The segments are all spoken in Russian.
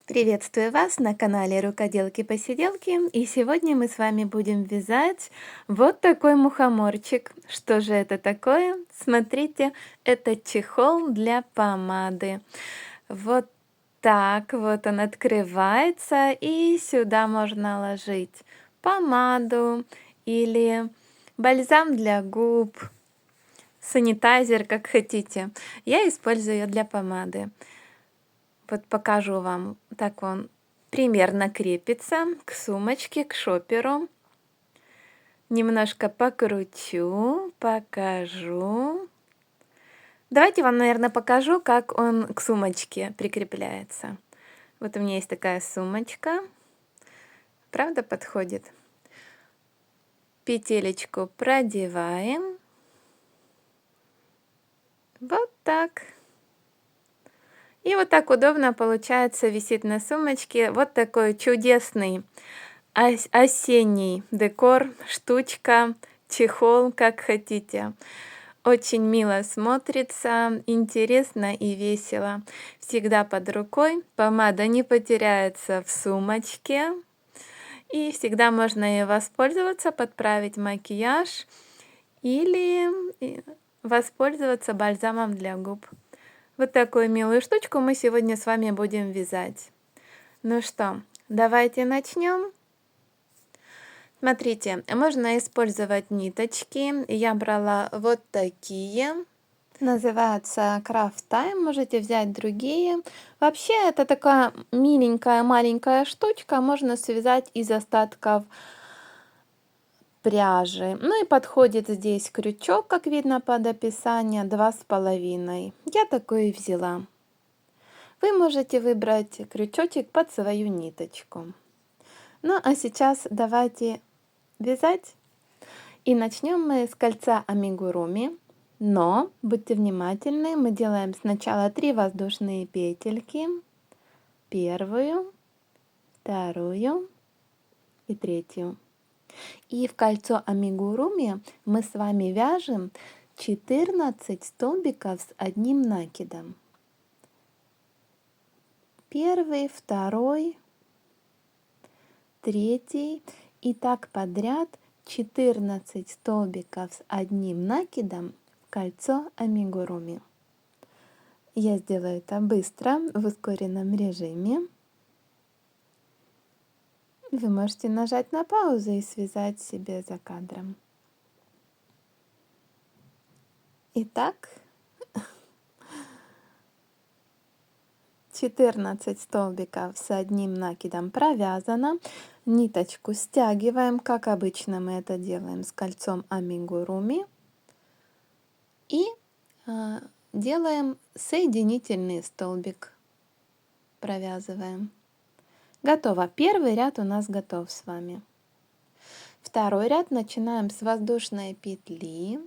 Приветствую вас на канале Рукоделки-посиделки, и сегодня мы с вами будем вязать вот такой мухоморчик. Что же это такое? Смотрите, это чехол для помады. Вот так вот он открывается, и сюда можно ложить помаду или бальзам для губ, санитайзер, как хотите. Я использую ее для помады. Вот покажу вам, так он примерно крепится к сумочке, к шоперу. Немножко покручу, покажу. Давайте вам, наверное, покажу, как он к сумочке прикрепляется. Вот у меня есть такая сумочка. Правда подходит? Петелечку продеваем. Вот так. И вот так удобно получается, висит на сумочке. Вот такой чудесный осенний декор, штучка, чехол, как хотите. Очень мило смотрится, интересно и весело. Всегда под рукой, помада не потеряется в сумочке. И всегда можно ей воспользоваться, подправить макияж или воспользоваться бальзамом для губ. Вот такую милую штучку мы сегодня с вами будем вязать. Ну что, давайте начнем. Смотрите, можно использовать ниточки. Я брала вот такие. Называется Craft Time. Можете взять другие. Вообще, это такая миленькая маленькая штучка. Можно связать из остатков пряжи. Ну и подходит здесь крючок, как видно под описанием, 2,5. Я такой и взяла. Вы можете выбрать крючочек под свою ниточку. Ну а сейчас давайте вязать. И начнем мы с кольца амигуруми. Но будьте внимательны, мы делаем сначала 3 воздушные петельки. Первую, вторую и третью. И в кольцо амигуруми мы с вами вяжем 14 столбиков с одним накидом. Первый, второй, третий и так подряд 14 столбиков с одним накидом в кольцо амигуруми. Я сделаю это быстро, в ускоренном режиме. Вы можете нажать на паузу и связать себе за кадром. Итак, 14 столбиков с одним накидом провязано. Ниточку стягиваем, как обычно мы это делаем с кольцом амигуруми. И делаем соединительный столбик. Провязываем. Готово. Первый ряд у нас готов с вами. Второй ряд начинаем с воздушной петли.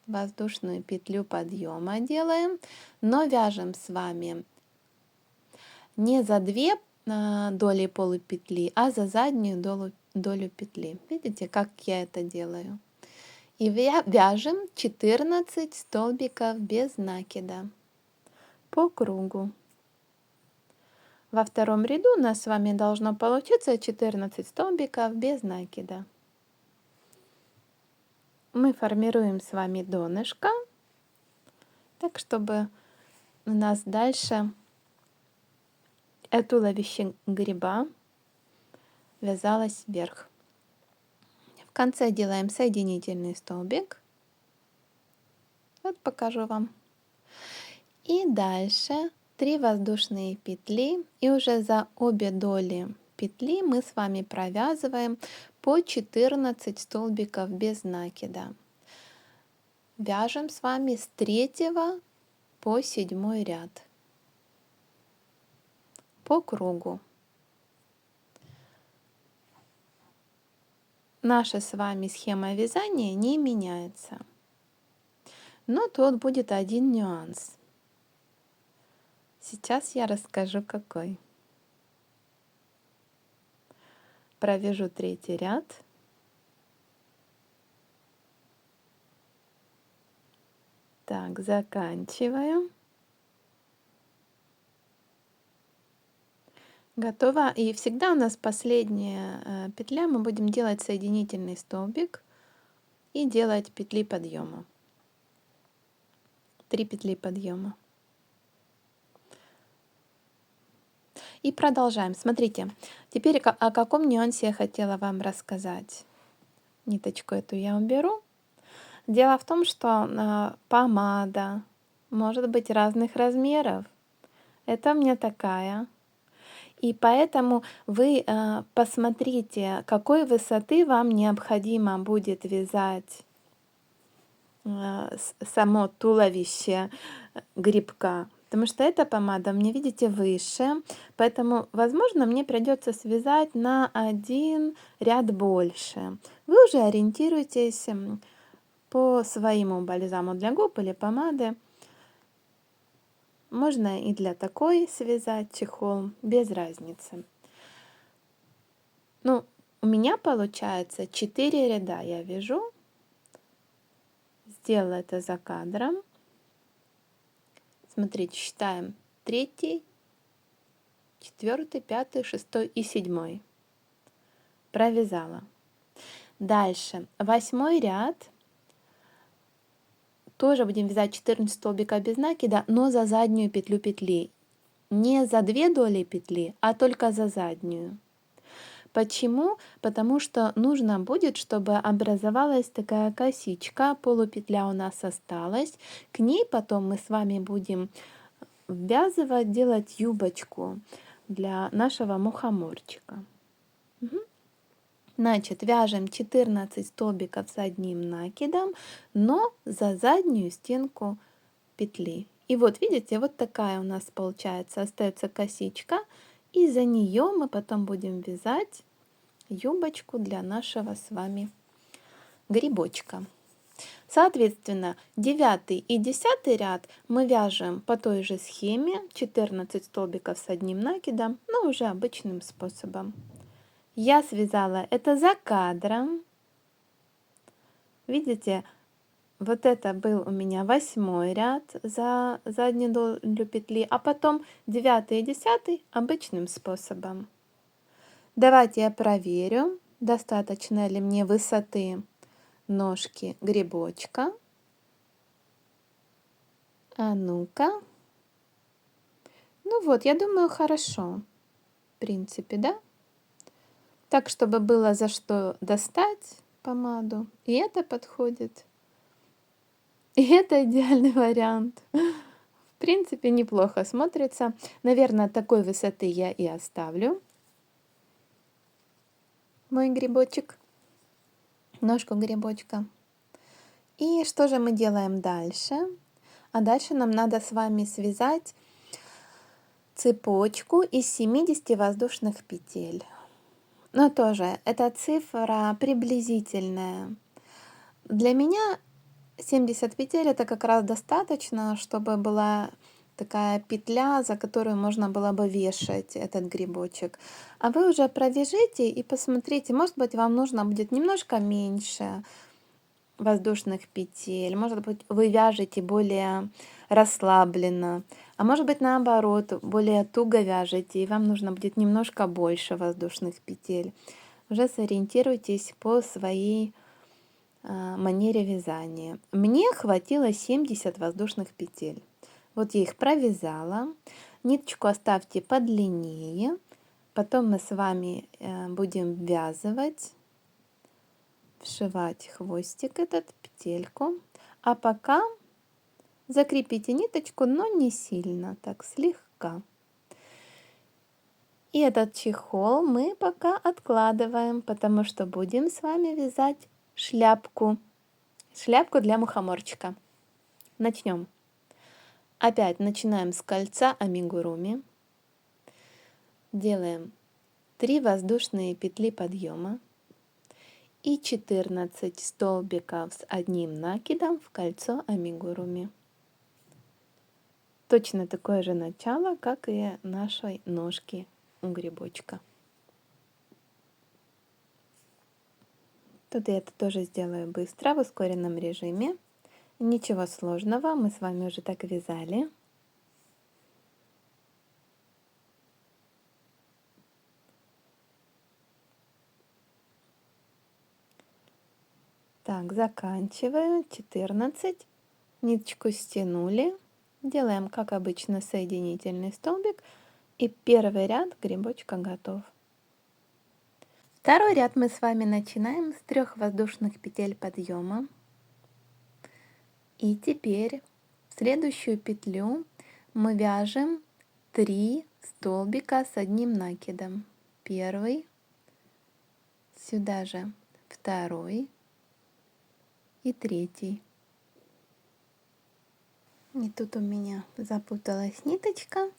Воздушную петлю подъема делаем, но вяжем с вами не за 2 доли полупетли, а за заднюю долю петли. Видите, как я это делаю? И вяжем 14 столбиков без накида по кругу. Во втором ряду у нас с вами должно получиться 14 столбиков без накида. Мы формируем с вами донышко, так чтобы у нас дальше туловище гриба вязалось вверх. В конце делаем соединительный столбик. Вот покажу вам. И дальше 3 воздушные петли. И уже за обе доли петли мы с вами провязываем по 14 столбиков без накида. Вяжем с вами с 3 по 7 ряд по кругу. Наша с вами схема вязания не меняется. Но тут будет один нюанс. Сейчас я расскажу, какой. Провяжу 3-й ряд. Так, заканчиваю. Готово. И всегда у нас последняя петля, мы будем делать соединительный столбик и делать петли подъема. 3 петли подъема. И продолжаем. Смотрите, теперь о каком нюансе я хотела вам рассказать. Ниточку эту я уберу. Дело в том, что помада может быть разных размеров. Это у меня такая. И поэтому вы посмотрите, какой высоты вам необходимо будет вязать само туловище грибка. Потому что эта помада, мне видите, выше, поэтому, возможно, мне придется связать на один ряд больше. Вы уже ориентируйтесь по своему бальзаму для губ или помады. Можно и для такой связать чехол, без разницы. Ну, у меня получается 4 ряда я вяжу. Сделала это за кадром. Смотрите, считаем 3, 4, 5, 6 и 7. Провязала. Дальше 8 ряд. Тоже будем вязать 14 столбика без накида, но за заднюю петлю петли. Не за 2 доли петли, а только за заднюю. Почему? Потому что нужно будет, чтобы образовалась такая косичка, полупетля у нас осталась. К ней потом мы с вами будем ввязывать, делать юбочку для нашего мухоморчика. Значит, вяжем 14 столбиков с одним накидом, но за заднюю стенку петли. И вот видите, вот такая у нас получается, остается косичка, и за нее мы потом будем вязать юбочку для нашего с вами грибочка. Соответственно, 9 и 10 ряд мы вяжем по той же схеме, 14 столбиков с одним накидом, но уже обычным способом. Я связала это за кадром. Видите, вот это был у меня 8 ряд за заднюю долю петли, а потом 9 и 10 обычным способом. Давайте я проверю, достаточно ли мне высоты ножки грибочка. А ну-ка. Ну вот, я думаю, хорошо. В принципе, да? Так, чтобы было за что достать помаду. И это подходит. И это идеальный вариант. В принципе, неплохо смотрится. Наверное, такой высоты я и оставлю мой грибочек, ножку грибочка. И что же мы делаем дальше? А дальше нам надо с вами связать цепочку из 70 воздушных петель. Но тоже эта цифра приблизительная. Для меня 70 петель это как раз достаточно, чтобы была такая петля, за которую можно было бы вешать этот грибочек. А вы уже провяжите и посмотрите, может быть, вам нужно будет немножко меньше воздушных петель, может быть, вы вяжете более расслабленно, а может быть, наоборот, более туго вяжете, и вам нужно будет немножко больше воздушных петель. Уже сориентируйтесь по своей манере вязания. Мне хватило 70 воздушных петель. Вот я их провязала. Ниточку оставьте подлиннее. Потом мы с вами будем ввязывать, вшивать хвостик этот, петельку. А пока закрепите ниточку, но не сильно, так слегка. И этот чехол мы пока откладываем, потому что будем с вами вязать шляпку. Шляпку для мухоморчика. Начнем. Опять начинаем с кольца амигуруми. Делаем 3 воздушные петли подъема и 14 столбиков с одним накидом в кольцо амигуруми. Точно такое же начало, как и нашей ножки у грибочка. Тут я это тоже сделаю быстро, в ускоренном режиме. Ничего сложного, мы с вами уже так вязали. Так, заканчиваю. 14. Ниточку стянули. Делаем, как обычно, соединительный столбик. И первый ряд грибочка готов. Второй ряд мы с вами начинаем с 3 воздушных петель подъема. И теперь в следующую петлю мы вяжем 3 столбика с одним накидом. Первый, сюда же второй и третий. И тут у меня запуталась ниточка,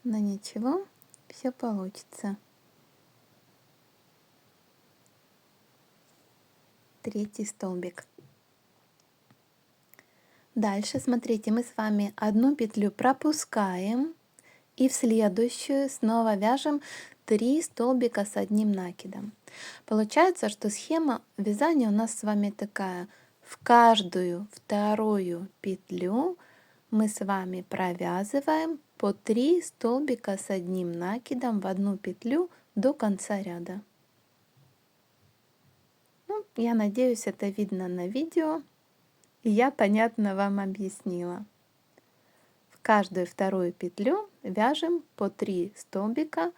но ничего, все получится. Третий столбик. Дальше, смотрите, мы с вами одну петлю пропускаем и в следующую снова вяжем 3 столбика с одним накидом. Получается, что схема вязания у нас с вами такая. В каждую вторую петлю мы с вами провязываем по 3 столбика с одним накидом в одну петлю до конца ряда. Ну, я надеюсь, это видно на видео, и я понятно вам объяснила. В каждую вторую петлю вяжем по 3 столбика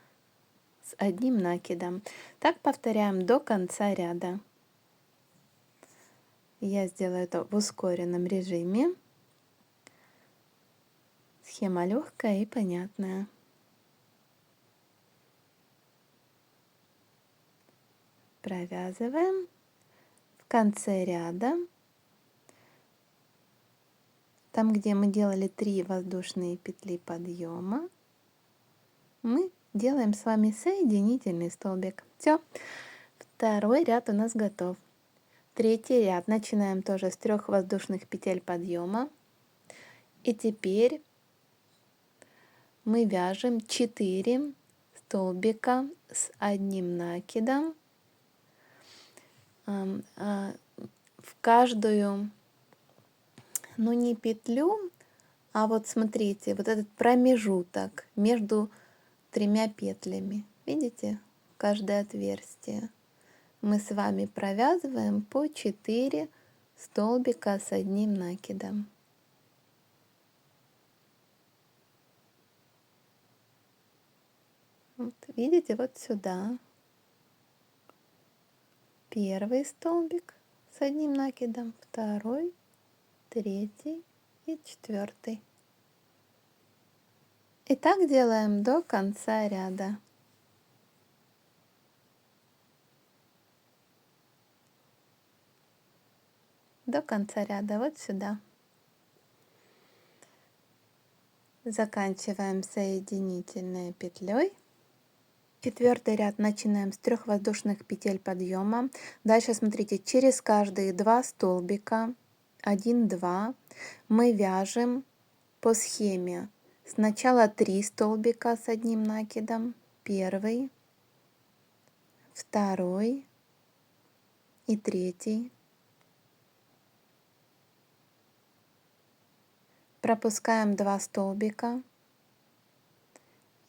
с одним накидом. Так повторяем до конца ряда. Я сделаю это в ускоренном режиме. Схема легкая и понятная. Провязываем. В конце ряда, там, где мы делали 3 воздушные петли подъема, мы делаем с вами соединительный столбик. Все, второй ряд у нас готов. Третий ряд начинаем тоже с 3 воздушных петель подъема. И теперь мы вяжем 4 столбика с одним накидом в каждую, ну не петлю, а вот смотрите, вот этот промежуток между 3 петлями. Видите? Каждое отверстие. Мы с вами провязываем по 4 столбика с одним накидом. Вот, видите, вот сюда. Первый столбик с одним накидом, второй, третий и четвертый. И так делаем до конца ряда. До конца ряда, вот сюда. Заканчиваем соединительной петлей. Четвертый ряд начинаем с 3 воздушных петель подъема. Дальше смотрите, через каждые 2 столбика, 1, 2, мы вяжем по схеме. Сначала 3 столбика с одним накидом, первый, второй и третий. Пропускаем 2 столбика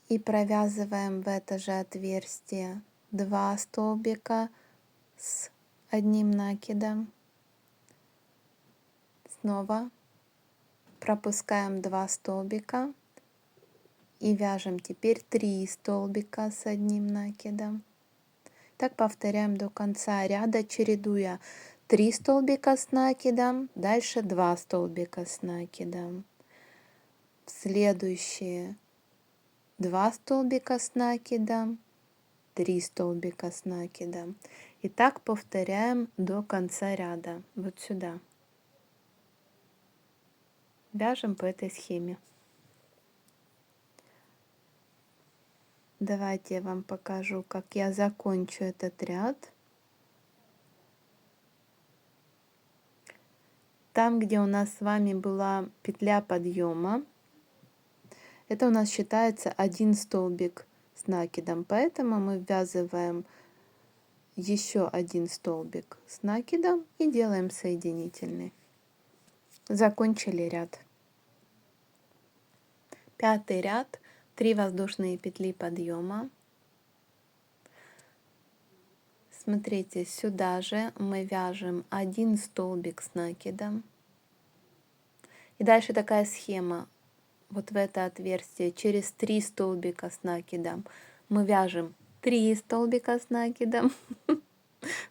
и провязываем в это же отверстие 2 столбика с одним накидом. Снова пропускаем 2 столбика и вяжем теперь 3 столбика с одним накидом. Так повторяем до конца ряда, чередуя 3 столбика с накидом, дальше 2 столбика с накидом. В следующие 2 столбика с накидом, 3 столбика с накидом. И так повторяем до конца ряда, вот сюда. Вяжем по этой схеме. Давайте я вам покажу, как я закончу этот ряд. Там, где у нас с вами была петля подъема, это у нас считается 1 столбик с накидом, поэтому мы ввязываем еще 1 столбик с накидом и делаем соединительный. Закончили ряд. Пятый ряд, 3 воздушные петли подъема. Смотрите, сюда же мы вяжем один столбик с накидом. И дальше такая схема. Вот в это отверстие через 3 столбика с накидом мы вяжем 3 столбика с накидом.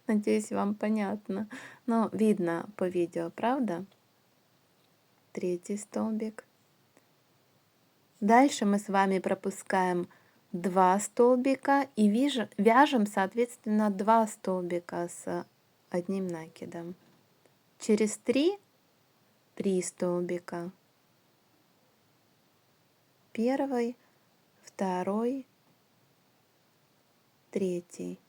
Надеюсь, вам понятно. Но видно по видео, правда? Третий столбик. Дальше мы с вами пропускаем 2 столбика и вяжем, соответственно, 2 столбика с одним накидом. Через 3 столбика. Первый, второй, третий.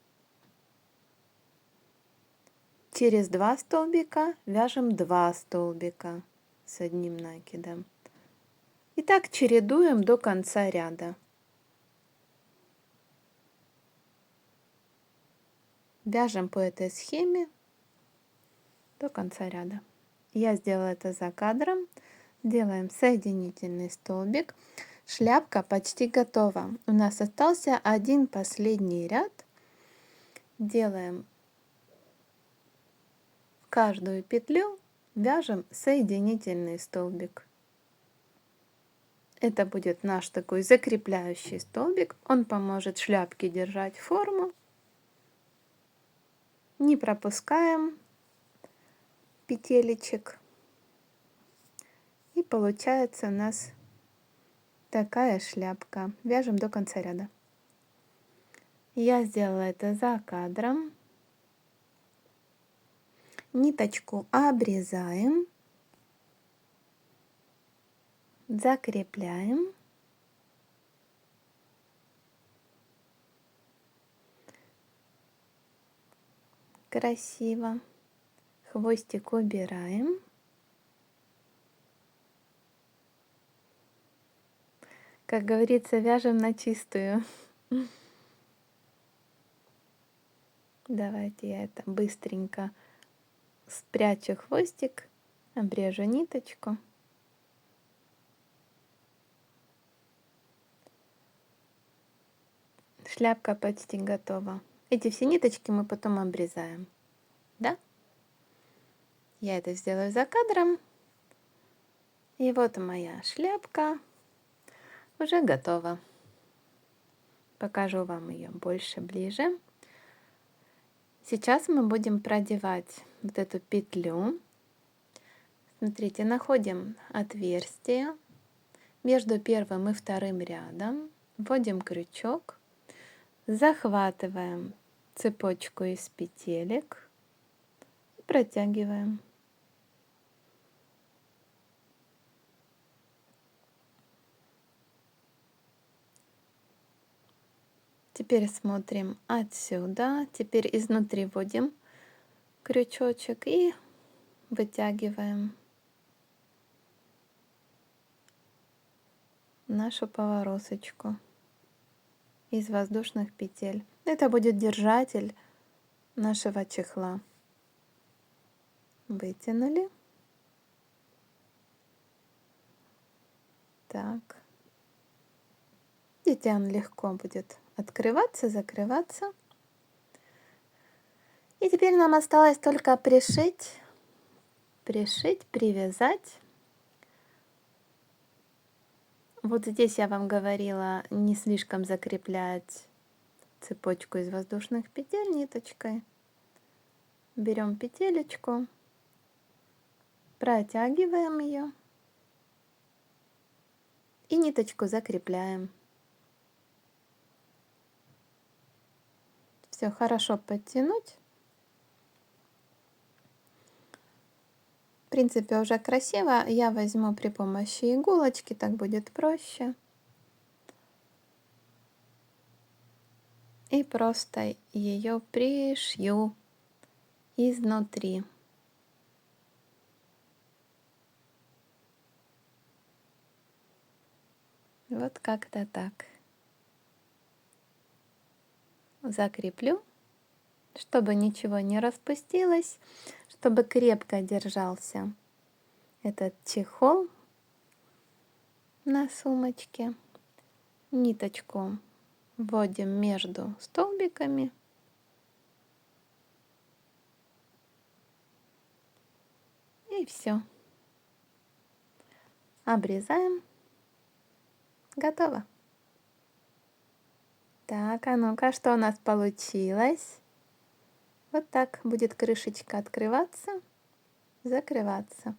Через 2 столбика вяжем 2 столбика с одним накидом. И так чередуем до конца ряда. Вяжем по этой схеме до конца ряда. Я сделала это за кадром. Делаем соединительный столбик. Шляпка почти готова. У нас остался один последний ряд. Делаем в каждую петлю, вяжем соединительный столбик. Это будет наш такой закрепляющий столбик. Он поможет шляпке держать форму. Не пропускаем петелечек. И получается у нас такая шляпка. Вяжем до конца ряда. Я сделала это за кадром. Ниточку обрезаем. Закрепляем. Красиво. Хвостик убираем. Как говорится, вяжем на чистую. Давайте я это быстренько спрячу хвостик, обрежу ниточку. Шляпка почти готова. Эти все ниточки мы потом обрезаем. Да? Я это сделаю за кадром. И вот моя шляпка уже готова. Покажу вам ее больше, ближе. Сейчас мы будем продевать вот эту петлю. Смотрите, находим отверстие между первым и вторым рядом. Вводим крючок. Захватываем цепочку из петелек и протягиваем. Теперь смотрим отсюда. Теперь изнутри вводим крючочек и вытягиваем нашу повороточку из воздушных петель. Это будет держатель нашего чехла. Вытянули. Так. Видите, он легко будет открываться, закрываться. И теперь нам осталось только пришить, привязать. Вот здесь я вам говорила не слишком закреплять цепочку из воздушных петель ниточкой. Берем петелечку, протягиваем ее и ниточку закрепляем. Все хорошо подтянуть. В принципе, уже красиво. Я возьму при помощи иголочки, так будет проще. И просто ее пришью изнутри. Вот как-то так. Закреплю, чтобы ничего не распустилось, чтобы крепко держался этот чехол на сумочке. Ниточку вводим между столбиками И все. Обрезаем. Готово. Так, а ну-ка, что у нас получилось? Вот так будет крышечка открываться, закрываться.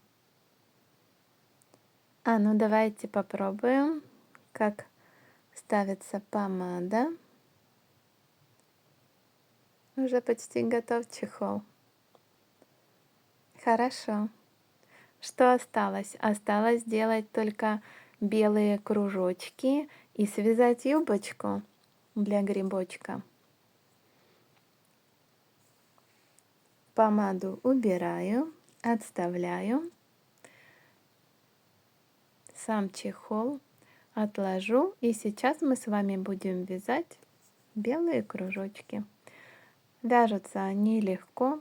А ну давайте попробуем, как ставится помада. Уже почти готов чехол. Хорошо. Что осталось? Осталось сделать только белые кружочки и связать юбочку для грибочка. Помаду убираю, отставляю. Сам чехол отложу. И сейчас мы с вами будем вязать белые кружочки. Вяжутся они легко.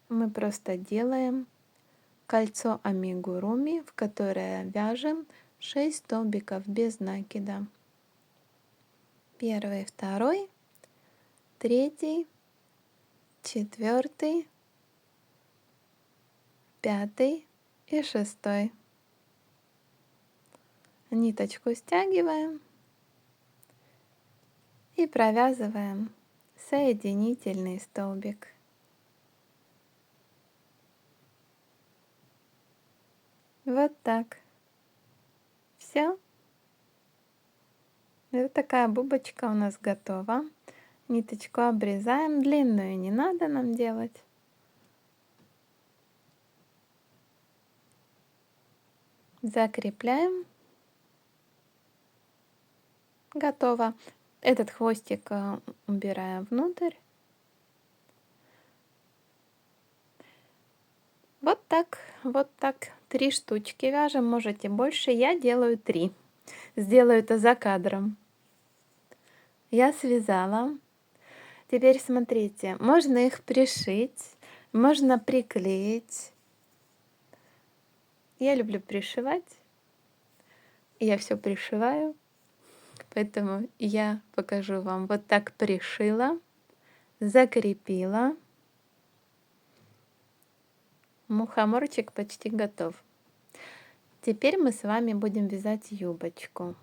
Мы просто делаем кольцо амигуруми, в которое вяжем 6 столбиков без накида. Первый, второй, третий, четвертый, пятый и шестой. Ниточку стягиваем и провязываем соединительный столбик. Вот так. Все. Вот такая бубочка у нас готова. Ниточку обрезаем. Длинную не надо нам делать. Закрепляем. Готово. Этот хвостик убираем внутрь. Вот так, вот так. 3 штучки вяжем, можете больше. Я делаю 3. Сделаю это за кадром. Я связала. Теперь смотрите, можно их пришить, можно приклеить. Я люблю пришивать. Я все пришиваю. Поэтому я покажу вам. Вот так пришила, закрепила. Мухоморчик почти готов. Теперь мы с вами будем вязать юбочку.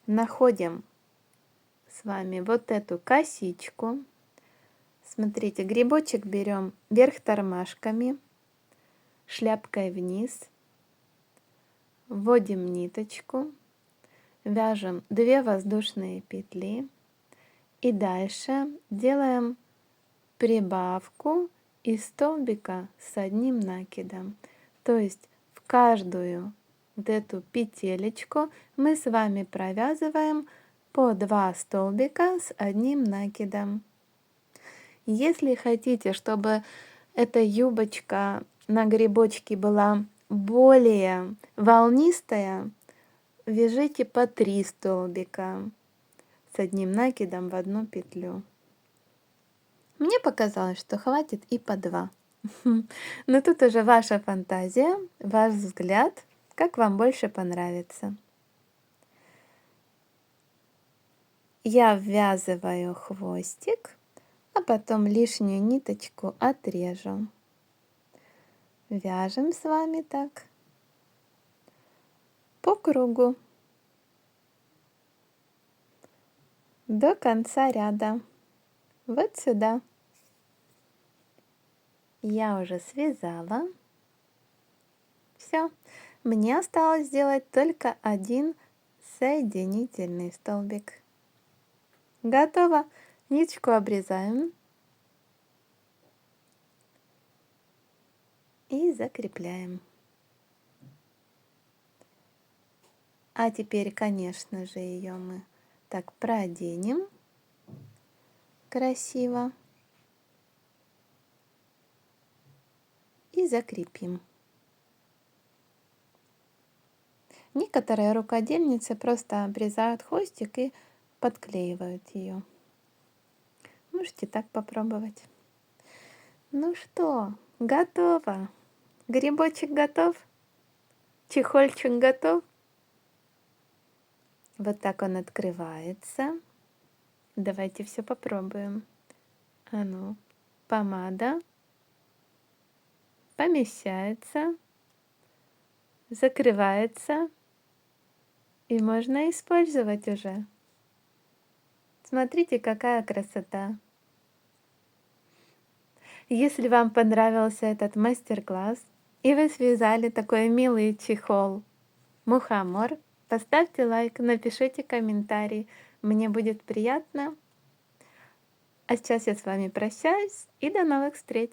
Находим с вами вот эту косичку. Смотрите, грибочек берем вверх тормашками, шляпкой вниз. Вводим ниточку, вяжем 2 воздушные петли и дальше делаем прибавку из столбика с одним накидом. То есть в каждую вот эту петелечку мы с вами провязываем по 2 столбика с одним накидом. Если хотите, чтобы эта юбочка на грибочке была более волнистая, вяжите по 3 столбика с одним накидом в одну петлю. Мне показалось, что хватит и по 2. Но тут уже ваша фантазия, ваш взгляд, как вам больше понравится. Я ввязываю хвостик, а потом лишнюю ниточку отрежу. Вяжем с вами так по кругу до конца ряда. Вот сюда. Я уже связала. Все. Мне осталось сделать только один соединительный столбик. Готово. Ниточку обрезаем. И закрепляем. А теперь, конечно же, ее мы так проденем красиво и закрепим. Некоторые рукодельницы просто обрезают хвостик и подклеивают ее. Можете так попробовать. Ну что, готово. Грибочек готов. Чехольчик готов. Вот так он открывается. Давайте все попробуем. А ну, помада. помещается, закрывается и можно использовать уже. Смотрите, какая красота! Если вам понравился этот мастер-класс и вы связали такой милый чехол мухомор, поставьте лайк, напишите комментарий, мне будет приятно. А сейчас я с вами прощаюсь и до новых встреч!